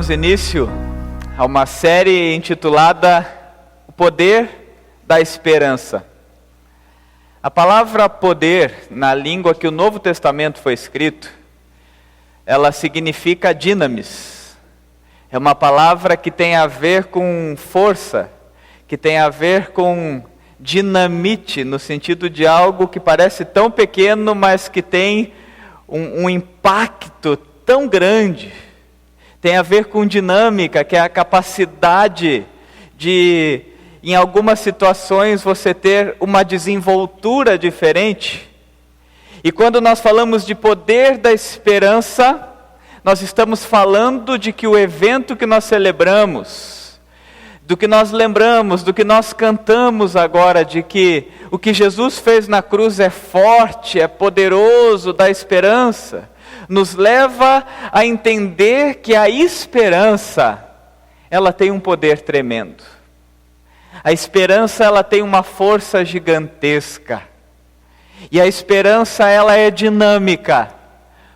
Damos início a uma série intitulada O Poder da Esperança. A palavra poder, na língua que o Novo Testamento foi escrito, ela significa dinamis. É uma palavra que tem a ver com força, que tem a ver com dinamite, no sentido de algo que parece tão pequeno, mas que tem um impacto tão grande. Tem a ver com dinâmica, que é a capacidade de, em algumas situações, você ter uma desenvoltura diferente. E quando nós falamos de poder da esperança, nós estamos falando de que o evento que nós celebramos, do que nós lembramos, do que nós cantamos agora, de que o que Jesus fez na cruz é forte, é poderoso, dá esperança, nos leva a entender que a esperança, ela tem um poder tremendo. A esperança, ela tem uma força gigantesca. E a esperança, ela é dinâmica,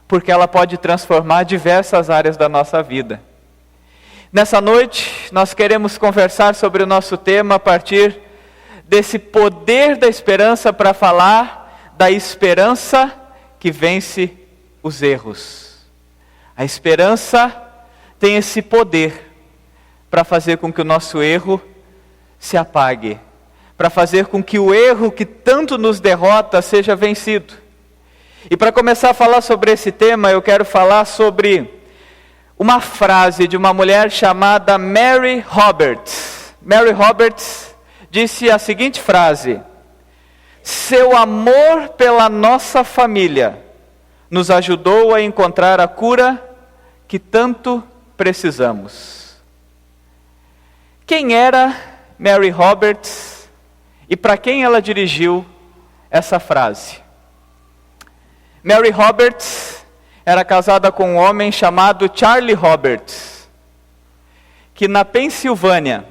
porque ela pode transformar diversas áreas da nossa vida. Nessa noite, nós queremos conversar sobre o nosso tema a partir desse poder da esperança para falar da esperança que vence os erros. A esperança tem esse poder para fazer com que o nosso erro se apague, para fazer com que o erro que tanto nos derrota seja vencido. E para começar a falar sobre esse tema, eu quero falar sobre uma frase de uma mulher chamada Mary Roberts. Mary Roberts disse a seguinte frase: seu amor pela nossa família nos ajudou a encontrar a cura que tanto precisamos. Quem era Mary Roberts e para quem ela dirigiu essa frase? Mary Roberts era casada com um homem chamado Charlie Roberts, que na Pensilvânia,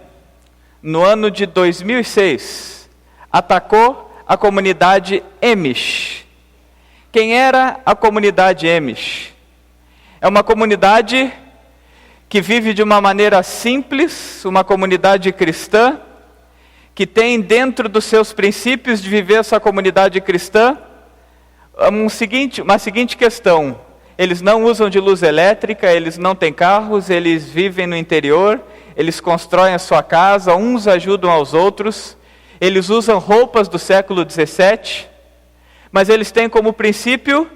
no ano de 2006, atacou a comunidade Amish. Quem era a comunidade Amish? É uma comunidade que vive de uma maneira simples, uma comunidade cristã, que tem dentro dos seus princípios de viver essa comunidade cristã, uma seguinte questão: eles não usam de luz elétrica, eles não têm carros, eles vivem no interior, eles constroem a sua casa, uns ajudam aos outros, eles usam roupas do século 17, mas eles têm como princípio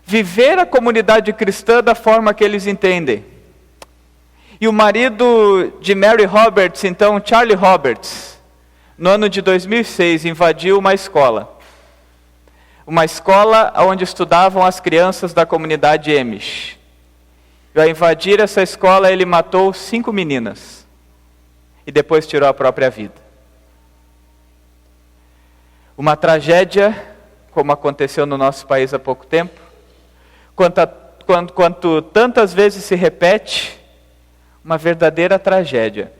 viver a comunidade cristã da forma que eles entendem. E o marido de Mary Roberts, então Charlie Roberts, no ano de 2006, invadiu uma escola onde estudavam as crianças da comunidade Amish. E ao invadir essa escola, ele matou 5 meninas e depois tirou a própria vida. Uma tragédia, como aconteceu no nosso país há pouco tempo, quanto tantas vezes se repete, uma verdadeira tragédia.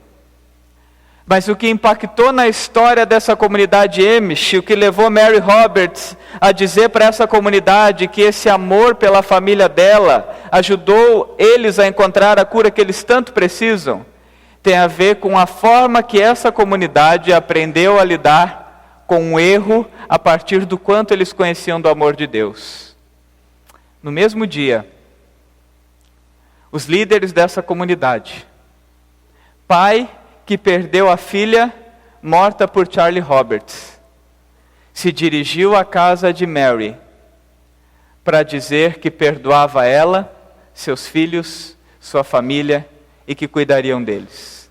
Mas o que impactou na história dessa comunidade Amish, o que levou Mary Roberts a dizer para essa comunidade que esse amor pela família dela ajudou eles a encontrar a cura que eles tanto precisam, tem a ver com a forma que essa comunidade aprendeu a lidar com o erro a partir do quanto eles conheciam do amor de Deus. No mesmo dia, os líderes dessa comunidade, pai que perdeu a filha morta por Charlie Roberts, se dirigiu à casa de Mary para dizer que perdoava ela, seus filhos, sua família e que cuidariam deles.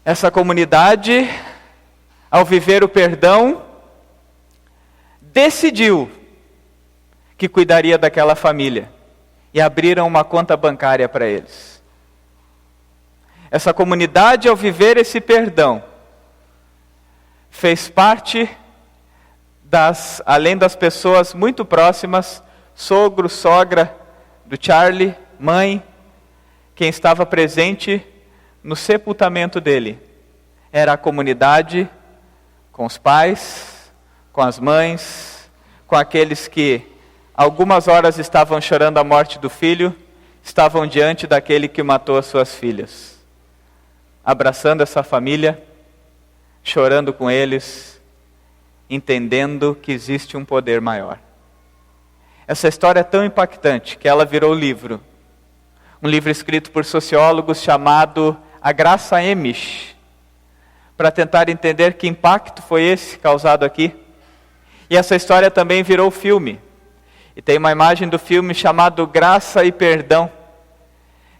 Essa comunidade, ao viver o perdão, decidiu que cuidaria daquela família e abriram uma conta bancária para eles. Essa comunidade, ao viver esse perdão, fez parte além das pessoas muito próximas, sogro, sogra do Charlie, mãe, quem estava presente no sepultamento dele era a comunidade, com os pais, com as mães, com aqueles que algumas horas estavam chorando a morte do filho estavam diante daquele que matou as suas filhas, abraçando essa família, chorando com eles, entendendo que existe um poder maior. Essa história é tão impactante que ela virou livro. Um livro escrito por sociólogos chamado A Graça Amish, para tentar entender que impacto foi esse causado aqui. E essa história também virou filme. E tem uma imagem do filme chamado Graça e Perdão,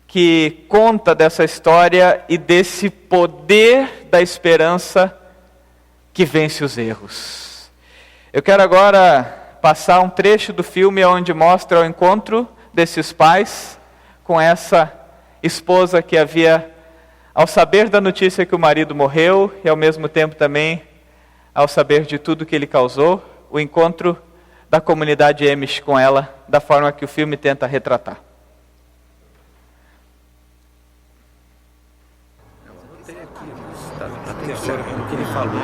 que conta dessa história e desse poder da esperança que vence os erros. Eu quero agora passar um trecho do filme onde mostra o encontro desses pais com essa esposa que havia, ao saber da notícia que o marido morreu, e ao mesmo tempo também, ao saber de tudo que ele causou, o encontro da comunidade Amish com ela, da forma que o filme tenta retratar. O que ele falou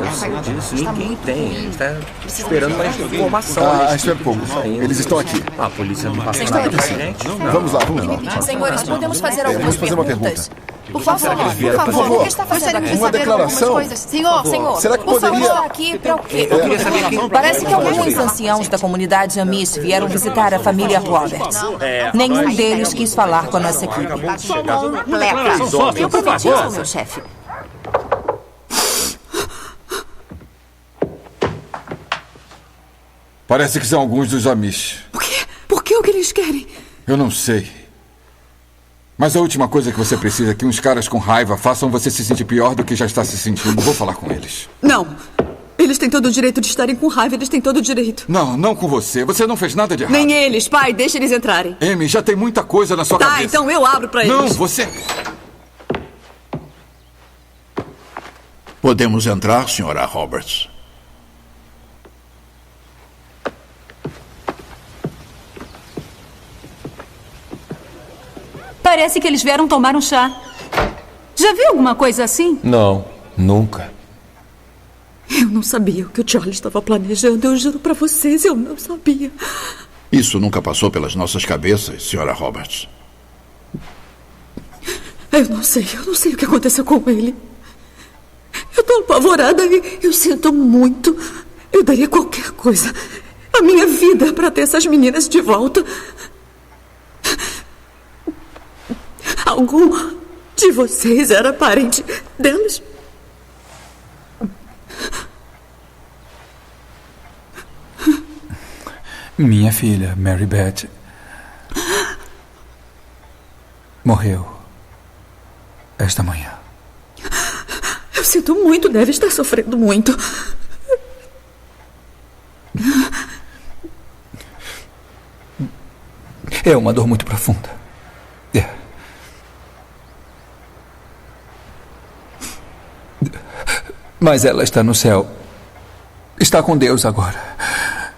eu sei disso, ninguém tem. Ele está esperando mais informação. Espera um pouco. Eles estão aqui. A polícia não passa nada pra gente. Vamos lá. Senhores, podemos fazer algumas fazer uma perguntas? pergunta. Por favor, o que está fazendo aqui? Uma declaração? Senhor, Será que por favor, poderia- está aqui para o quê? Eu queria saber quem... Parece que alguns anciãos da comunidade Amish vieram visitar a família Roberts. Nenhum deles quis falar com a nossa equipe. Eu prometi isso ao meu chefe. Parece que são alguns dos Amish. O quê? Por que o que eles querem? Eu não sei. Mas a última coisa que você precisa é que uns caras com raiva façam você se sentir pior do que já está se sentindo. Vou falar com eles. Não. Eles têm todo o direito de estarem com raiva. Eles têm todo o direito. Não com você. Você não fez nada de errado. Nem eles. Pai, deixa eles entrarem. Amy, já tem muita coisa na sua Tá, cabeça. então eu abro pra eles. Não, você... Podemos entrar, senhora Roberts? Parece que eles vieram tomar um chá. Já viu alguma coisa assim? Não, nunca. Eu não sabia o que o Charlie estava planejando. Eu juro pra vocês, eu não sabia. Isso nunca passou pelas nossas cabeças, senhora Roberts. Eu não sei o que aconteceu com ele. Eu tô apavorada e eu sinto muito. Eu daria qualquer coisa, a minha vida, pra ter essas meninas de volta. Algum de vocês era parente delas? Minha filha, Mary Beth, morreu esta manhã. Eu sinto muito, deve estar sofrendo muito. É uma dor muito profunda. É. Mas ela está no céu. Está com Deus agora.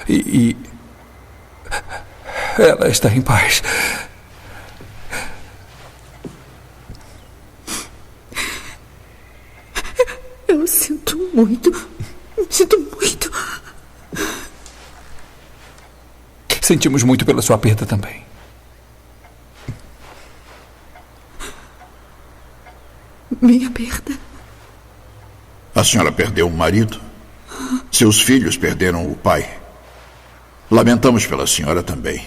E ela está em paz. Eu sinto muito. Sinto muito. Sentimos muito pela sua perda também. Minha perda? A senhora perdeu um marido? Seus filhos perderam o pai. Lamentamos pela senhora também.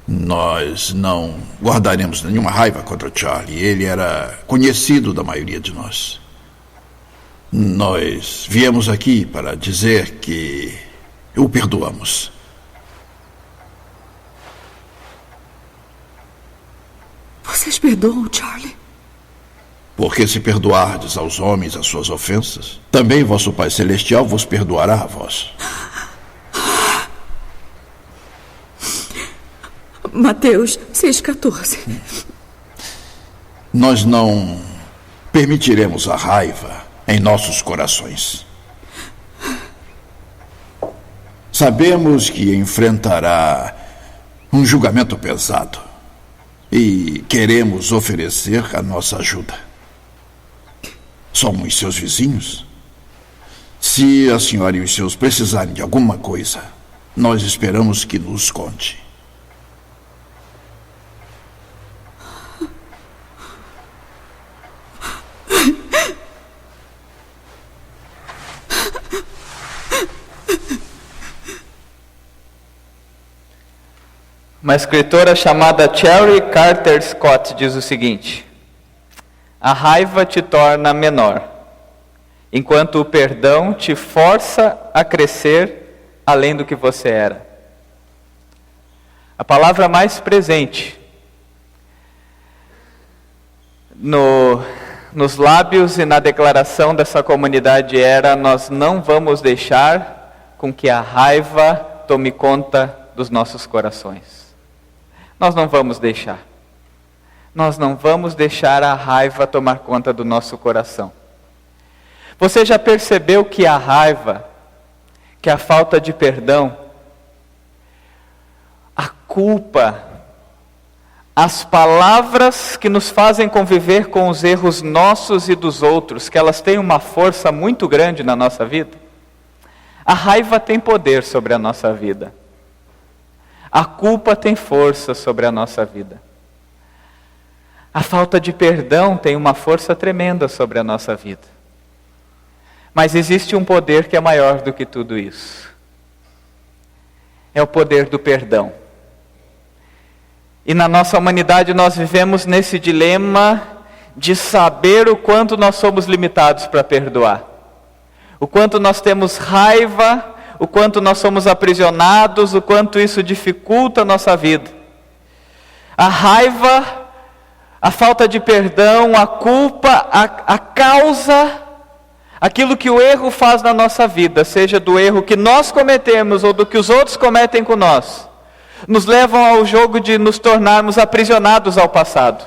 Nós não guardaremos nenhuma raiva contra Charlie. Ele era conhecido da maioria de nós. Nós viemos aqui para dizer que o perdoamos. Vocês perdoam o Charlie? Porque se perdoardes aos homens as suas ofensas, também vosso Pai Celestial vos perdoará a vós. Mateus 6,14. Nós não permitiremos a raiva em nossos corações. Sabemos que enfrentará um julgamento pesado e queremos oferecer a nossa ajuda. Somos seus vizinhos. Se a senhora e os seus precisarem de alguma coisa, nós esperamos que nos conte. Uma escritora chamada Cherry Carter Scott diz o seguinte: a raiva te torna menor, enquanto o perdão te força a crescer além do que você era. A palavra mais presente nos lábios e na declaração dessa comunidade era: nós não vamos deixar com que a raiva tome conta dos nossos corações. Nós não vamos deixar. Nós não vamos deixar a raiva tomar conta do nosso coração. Você já percebeu que a raiva, que a falta de perdão, a culpa, as palavras que nos fazem conviver com os erros nossos e dos outros, que elas têm uma força muito grande na nossa vida? A raiva tem poder sobre a nossa vida. A culpa tem força sobre a nossa vida. A falta de perdão tem uma força tremenda sobre a nossa vida. Mas existe um poder que é maior do que tudo isso. É o poder do perdão. E na nossa humanidade nós vivemos nesse dilema de saber o quanto nós somos limitados para perdoar. O quanto nós temos raiva, o quanto nós somos aprisionados, o quanto isso dificulta a nossa vida. A raiva, a falta de perdão, a culpa, a causa, aquilo que o erro faz na nossa vida, seja do erro que nós cometemos ou do que os outros cometem com nós, nos levam ao jogo de nos tornarmos aprisionados ao passado.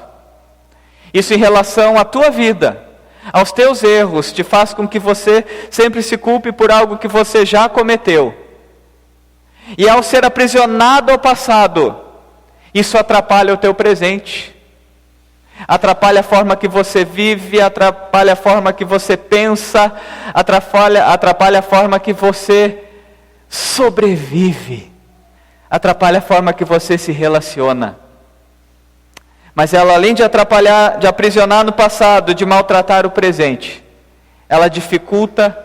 Isso em relação à tua vida, aos teus erros, te faz com que você sempre se culpe por algo que você já cometeu. E ao ser aprisionado ao passado, isso atrapalha o teu presente, atrapalha a forma que você vive, atrapalha a forma que você pensa, atrapalha a forma que você sobrevive, atrapalha a forma que você se relaciona. Mas ela, além de atrapalhar, de aprisionar no passado, de maltratar o presente, ela dificulta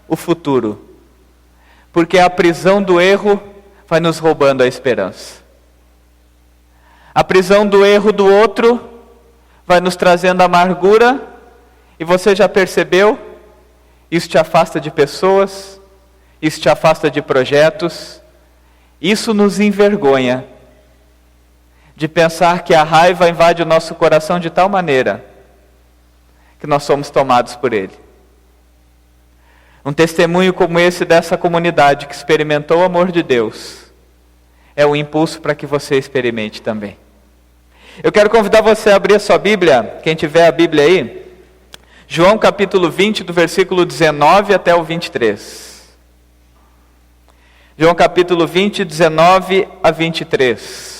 o futuro. Porque a prisão do erro vai nos roubando a esperança. A prisão do erro do outro vai nos trazendo amargura. E você já percebeu? Isso te afasta de pessoas, isso te afasta de projetos, isso nos envergonha. De pensar que a raiva invade o nosso coração de tal maneira que nós somos tomados por ele. Um testemunho como esse dessa comunidade que experimentou o amor de Deus é um impulso para que você experimente também. Eu quero convidar você a abrir a sua Bíblia, quem tiver a Bíblia aí, João capítulo 20, do versículo 19 até o 23. João capítulo 20, 19 a 23.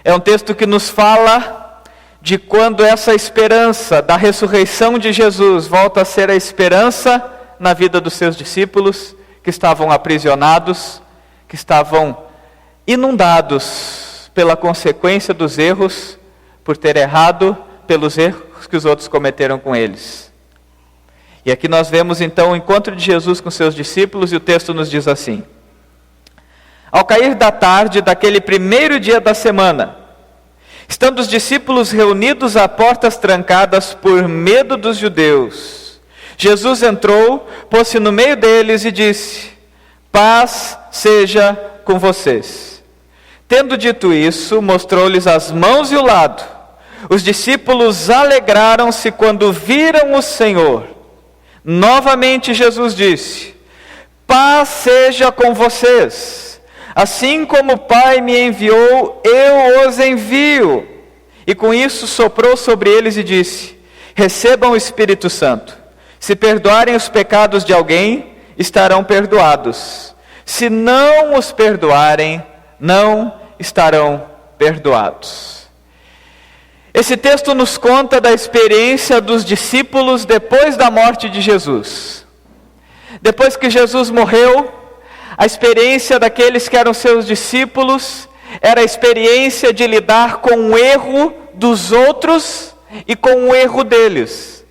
É um texto que nos fala de quando essa esperança da ressurreição de Jesus volta a ser a esperança na vida dos seus discípulos, que estavam aprisionados, que estavam inundados pela consequência dos erros, por ter errado, pelos erros que os outros cometeram com eles. E aqui nós vemos então o encontro de Jesus com seus discípulos, e o texto nos diz assim: ao cair da tarde daquele primeiro dia da semana, estando os discípulos reunidos a portas trancadas por medo dos judeus, Jesus entrou, pôs-se no meio deles e disse: paz seja com vocês. Tendo dito isso, mostrou-lhes as mãos e o lado. Os discípulos alegraram-se quando viram o Senhor. Novamente Jesus disse: paz seja com vocês. Assim como o Pai me enviou, eu os envio. E com isso soprou sobre eles e disse: recebam o Espírito Santo. Se perdoarem os pecados de alguém, estarão perdoados. Se não os perdoarem, não estarão perdoados. Esse texto nos conta da experiência dos discípulos depois da morte de Jesus. Depois que Jesus morreu, a experiência daqueles que eram seus discípulos era a experiência de lidar com o erro dos outros e com o erro deles.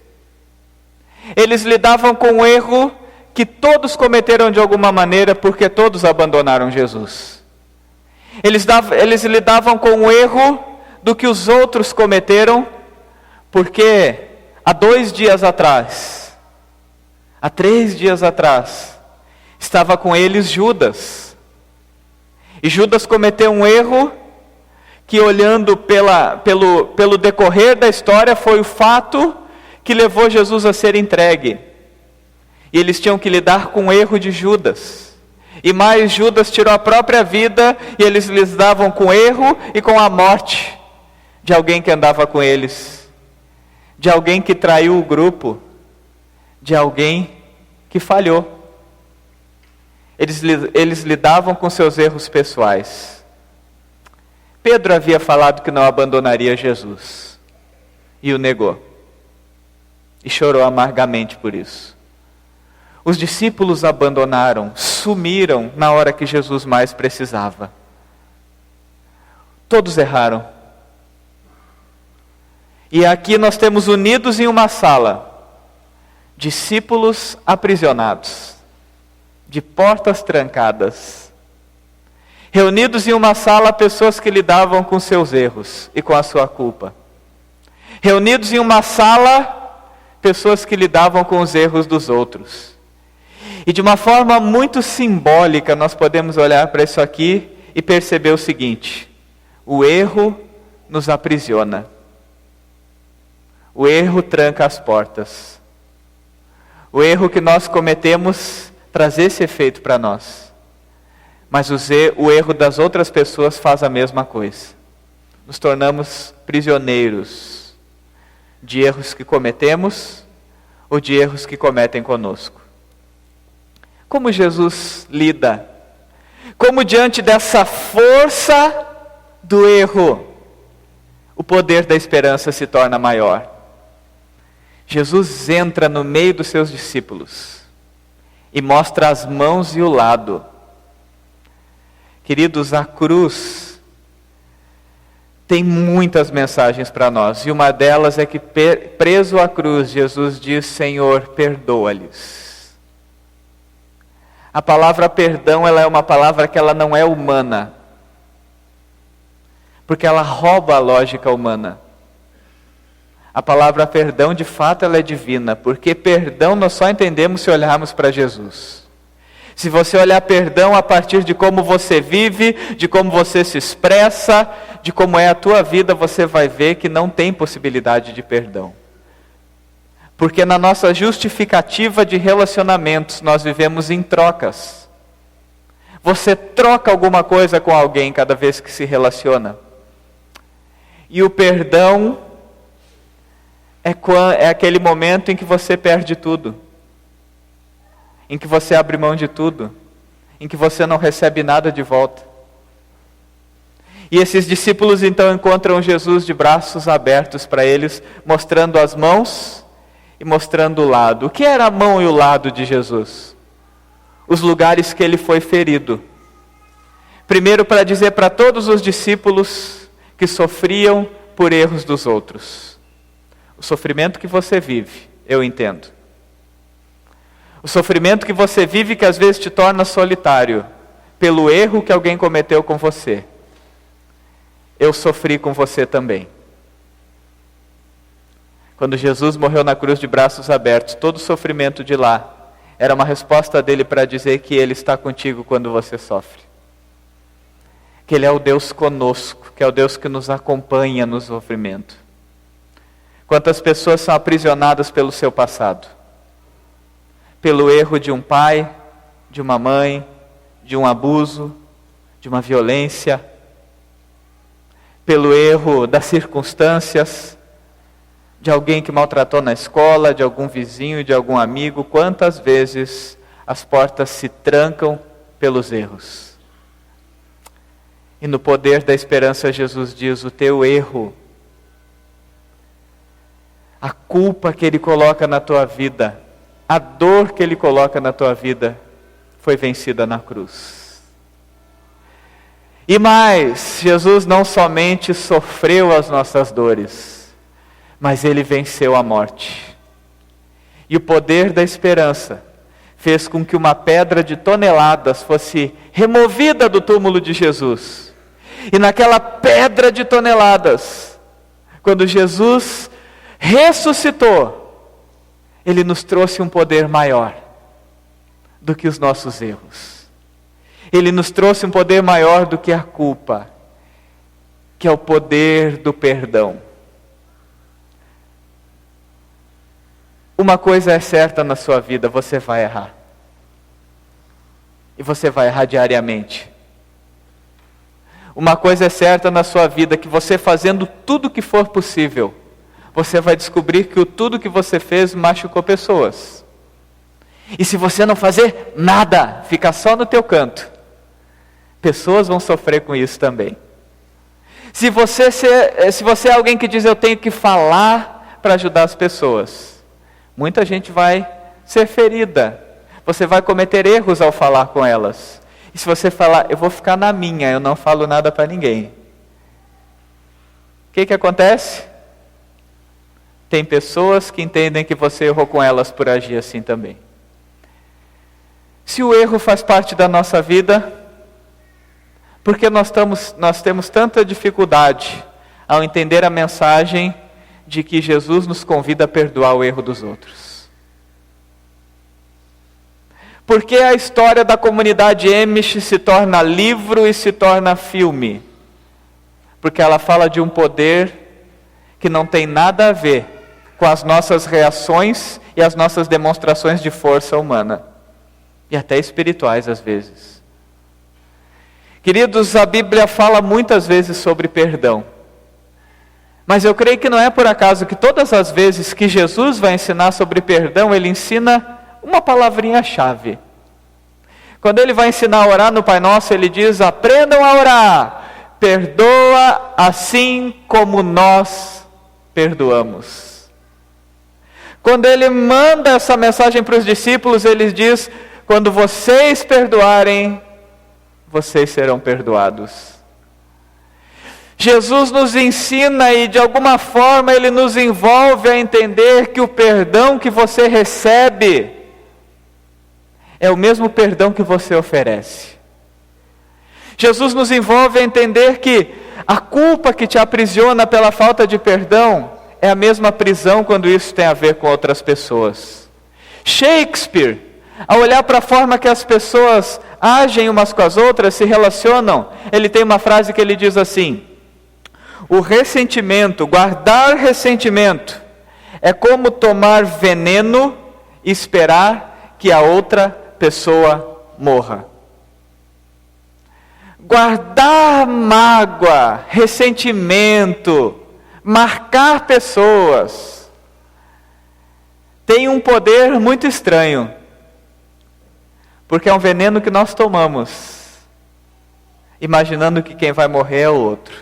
Eles lidavam com o erro que todos cometeram de alguma maneira, porque todos abandonaram Jesus. Eles lidavam com o erro do que os outros cometeram, porque há 2 dias atrás, há 3 dias atrás, estava com eles Judas. E Judas cometeu um erro que, olhando pelo decorrer da história, foi o fato que levou Jesus a ser entregue. E eles tinham que lidar com o erro de Judas. E mais, Judas tirou a própria vida, e eles lidavam com o erro e com a morte de alguém que andava com eles, de alguém que traiu o grupo, de alguém que falhou. Eles lidavam com seus erros pessoais. Pedro havia falado que não abandonaria Jesus, e o negou, e chorou amargamente por isso. Os discípulos abandonaram, sumiram na hora que Jesus mais precisava. Todos erraram. E aqui nós temos unidos em uma sala, discípulos aprisionados, de portas trancadas. Reunidos em uma sala, pessoas que lidavam com seus erros e com a sua culpa. Reunidos em uma sala, pessoas que lidavam com os erros dos outros. E de uma forma muito simbólica, nós podemos olhar para isso aqui e perceber o seguinte: o erro nos aprisiona. O erro tranca as portas. O erro que nós cometemos traz esse efeito para nós. Mas o erro das outras pessoas faz a mesma coisa. Nos tornamos prisioneiros de erros que cometemos ou de erros que cometem conosco. Como Jesus lida? Como diante dessa força do erro, o poder da esperança se torna maior? Jesus entra no meio dos seus discípulos e mostra as mãos e o lado. Queridos, a cruz tem muitas mensagens para nós, e uma delas é que, preso à cruz, Jesus diz: Senhor, perdoa-lhes. A palavra perdão, ela é uma palavra que ela não é humana, porque ela rouba a lógica humana. A palavra perdão, de fato, ela é divina, porque perdão nós só entendemos se olharmos para Jesus. Se você olhar perdão a partir de como você vive, de como você se expressa, de como é a tua vida, você vai ver que não tem possibilidade de perdão. Porque na nossa justificativa de relacionamentos, nós vivemos em trocas. Você troca alguma coisa com alguém cada vez que se relaciona. E o perdão é aquele momento em que você perde tudo. Em que você abre mão de tudo. Em que você não recebe nada de volta. E esses discípulos então encontram Jesus de braços abertos para eles, mostrando as mãos e mostrando o lado. O que era a mão e o lado de Jesus? Os lugares que ele foi ferido. Primeiro, para dizer para todos os discípulos que sofriam por erros dos outros: o sofrimento que você vive, eu entendo. O sofrimento que você vive, que às vezes te torna solitário, pelo erro que alguém cometeu com você, eu sofri com você também. Quando Jesus morreu na cruz de braços abertos, todo o sofrimento de lá era uma resposta dele para dizer que ele está contigo quando você sofre. Que ele é o Deus conosco, que é o Deus que nos acompanha no sofrimento. Quantas pessoas são aprisionadas pelo seu passado? Pelo erro de um pai, de uma mãe, de um abuso, de uma violência, pelo erro das circunstâncias, de alguém que maltratou na escola, de algum vizinho, de algum amigo. Quantas vezes as portas se trancam pelos erros? E no poder da esperança, Jesus diz: o teu erro, a culpa que ele coloca na tua vida, a dor que ele coloca na tua vida, foi vencida na cruz. E mais, Jesus não somente sofreu as nossas dores, mas ele venceu a morte. E o poder da esperança fez com que uma pedra de toneladas fosse removida do túmulo de Jesus E naquela pedra de toneladas, quando Jesus ressuscitou, Ele nos trouxe um poder maior do que os nossos erros. Ele nos trouxe um poder maior do que a culpa, que é o poder do perdão. Uma coisa é certa na sua vida: você vai errar. E você vai errar diariamente. Uma coisa é certa na sua vida: que você fazendo tudo o que for possível, você vai descobrir que tudo que você fez machucou pessoas. E se você não fazer nada, ficar só no teu canto, pessoas vão sofrer com isso também. Se você é alguém que diz: eu tenho que falar para ajudar as pessoas, muita gente vai ser ferida. Você vai cometer erros ao falar com elas. E se você falar: eu vou ficar na minha, eu não falo nada para ninguém, o que acontece? Tem pessoas que entendem que você errou com elas por agir assim também. Se o erro faz parte da nossa vida, por que nós temos tanta dificuldade ao entender a mensagem de que Jesus nos convida a perdoar o erro dos outros? Por que a história da comunidade Amish se torna livro e se torna filme? Porque ela fala de um poder que não tem nada a ver com as nossas reações e as nossas demonstrações de força humana, e até espirituais às vezes. Queridos, a Bíblia fala muitas vezes sobre perdão. Mas eu creio que não é por acaso que todas as vezes que Jesus vai ensinar sobre perdão, Ele ensina uma palavrinha-chave. Quando Ele vai ensinar a orar no Pai Nosso, Ele diz: aprendam a orar, perdoa assim como nós perdoamos. Quando Ele manda essa mensagem para os discípulos, Ele diz: quando vocês perdoarem, vocês serão perdoados. Jesus nos ensina e de alguma forma Ele nos envolve a entender que o perdão que você recebe é o mesmo perdão que você oferece. Jesus nos envolve a entender que a culpa que te aprisiona pela falta de perdão é a mesma prisão quando isso tem a ver com outras pessoas. Shakespeare, ao olhar para a forma que as pessoas agem umas com as outras, se relacionam, ele tem uma frase que ele diz assim: o ressentimento, guardar ressentimento, é como tomar veneno e esperar que a outra pessoa morra. Guardar mágoa, ressentimento, marcar pessoas, tem um poder muito estranho, porque é um veneno que nós tomamos, imaginando que quem vai morrer é o outro.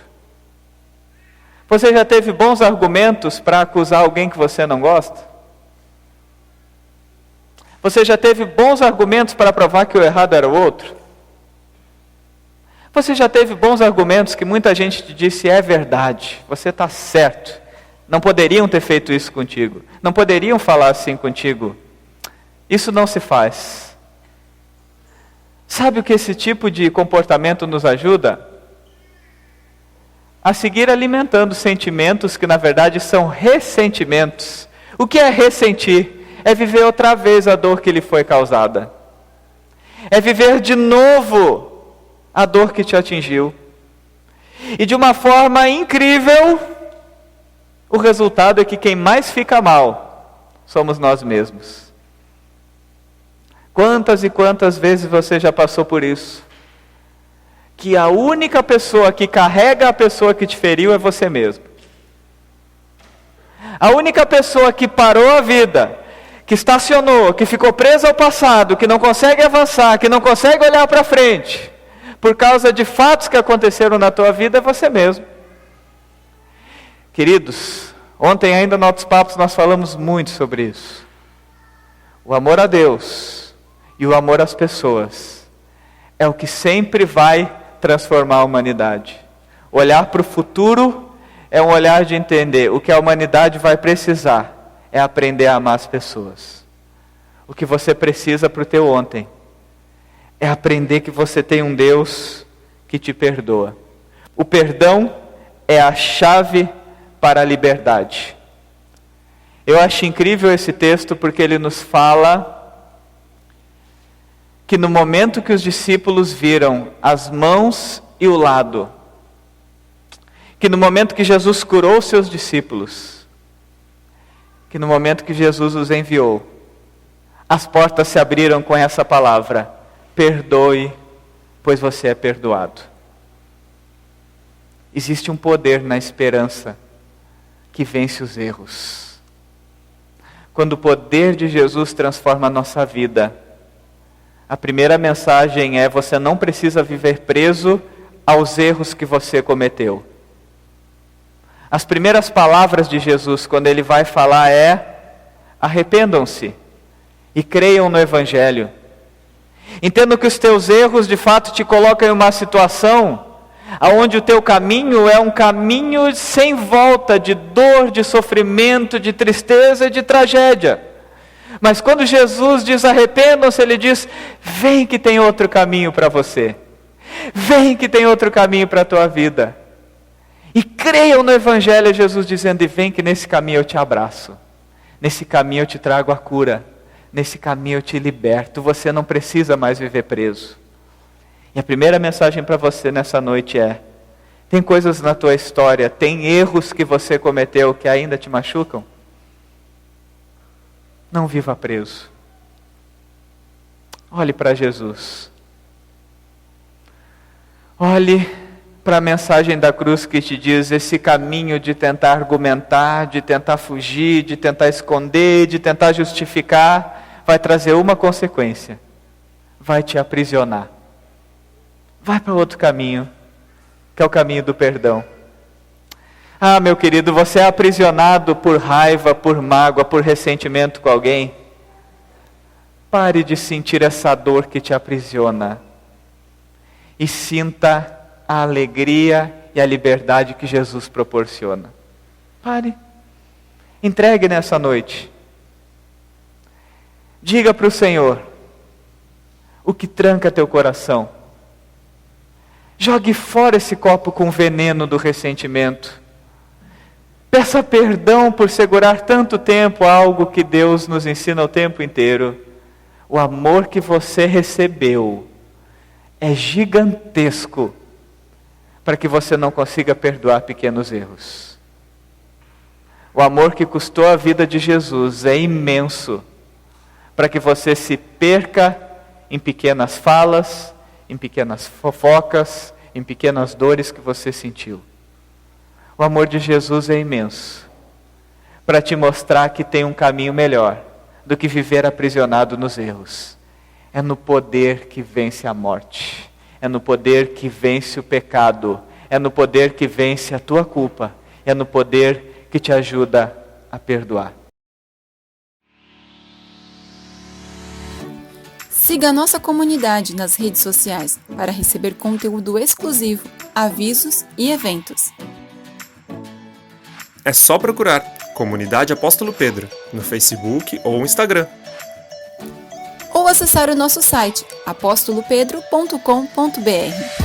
Você já teve bons argumentos para acusar alguém que você não gosta? Você já teve bons argumentos para provar que o errado era o outro? Você já teve bons argumentos que muita gente te disse: é verdade, você está certo, não poderiam ter feito isso contigo, não poderiam falar assim contigo, isso não se faz. Sabe o que esse tipo de comportamento nos ajuda? A seguir alimentando sentimentos que na verdade são ressentimentos. O que é ressentir? É viver outra vez a dor que lhe foi causada. É viver de novo a dor que te atingiu. E de uma forma incrível, o resultado é que quem mais fica mal somos nós mesmos. Quantas e quantas vezes você já passou por isso? Que a única pessoa que carrega a pessoa que te feriu é você mesmo. A única pessoa que parou a vida, que estacionou, que ficou presa ao passado, que não consegue avançar, que não consegue olhar para frente, por causa de fatos que aconteceram na tua vida, é você mesmo. Queridos, ontem ainda nos nossos papos nós falamos muito sobre isso. O amor a Deus e o amor às pessoas é o que sempre vai transformar a humanidade. Olhar para o futuro é um olhar de entender o que a humanidade vai precisar é aprender a amar as pessoas. O que você precisa para o teu ontem é aprender que você tem um Deus que te perdoa. O perdão é a chave para a liberdade. Eu acho incrível esse texto porque ele nos fala que no momento que os discípulos viram as mãos e o lado, que no momento que Jesus curou seus discípulos, que no momento que Jesus os enviou, as portas se abriram com essa palavra: perdoe, pois você é perdoado. Existe um poder na esperança que vence os erros. Quando o poder de Jesus transforma a nossa vida, a primeira mensagem é: você não precisa viver preso aos erros que você cometeu. As primeiras palavras de Jesus, quando ele vai falar, é: arrependam-se e creiam no Evangelho. Entendo que os teus erros de fato te colocam em uma situação onde o teu caminho é um caminho sem volta, de dor, de sofrimento, de tristeza e de tragédia. Mas quando Jesus diz arrependam-se, ele diz: vem que tem outro caminho para você. Vem que tem outro caminho para a tua vida. E creiam no Evangelho, Jesus dizendo: e vem que nesse caminho eu te abraço. Nesse caminho eu te trago a cura. Nesse caminho eu te liberto. Você não precisa mais viver preso. E a primeira mensagem para você nessa noite é: tem coisas na tua história, tem erros que você cometeu que ainda te machucam? Não viva preso. Olhe para Jesus. Olhe para a mensagem da cruz que te diz: esse caminho de tentar argumentar, de tentar fugir, de tentar esconder, de tentar justificar, vai trazer uma consequência: vai te aprisionar. Vai para outro caminho, que é o caminho do perdão. Ah, meu querido, você é aprisionado por raiva, por mágoa, por ressentimento com alguém? Pare de sentir essa dor que te aprisiona e sinta a alegria e a liberdade que Jesus proporciona. Pare. Entregue nessa noite. Diga para o Senhor o que tranca teu coração. Jogue fora esse copo com veneno do ressentimento. Peça perdão por segurar tanto tempo algo que Deus nos ensina o tempo inteiro. O amor que você recebeu é gigantesco para que você não consiga perdoar pequenos erros. O amor que custou a vida de Jesus é imenso para que você se perca em pequenas falas, em pequenas fofocas, em pequenas dores que você sentiu. O amor de Jesus é imenso para te mostrar que tem um caminho melhor do que viver aprisionado nos erros. É no poder que vence a morte. É no poder que vence o pecado. É no poder que vence a tua culpa. É no poder que te ajuda a perdoar. Siga a nossa comunidade nas redes sociais para receber conteúdo exclusivo, avisos e eventos. É só procurar Comunidade Apóstolo Pedro no Facebook ou Instagram. Ou acessar o nosso site apostolopedro.com.br.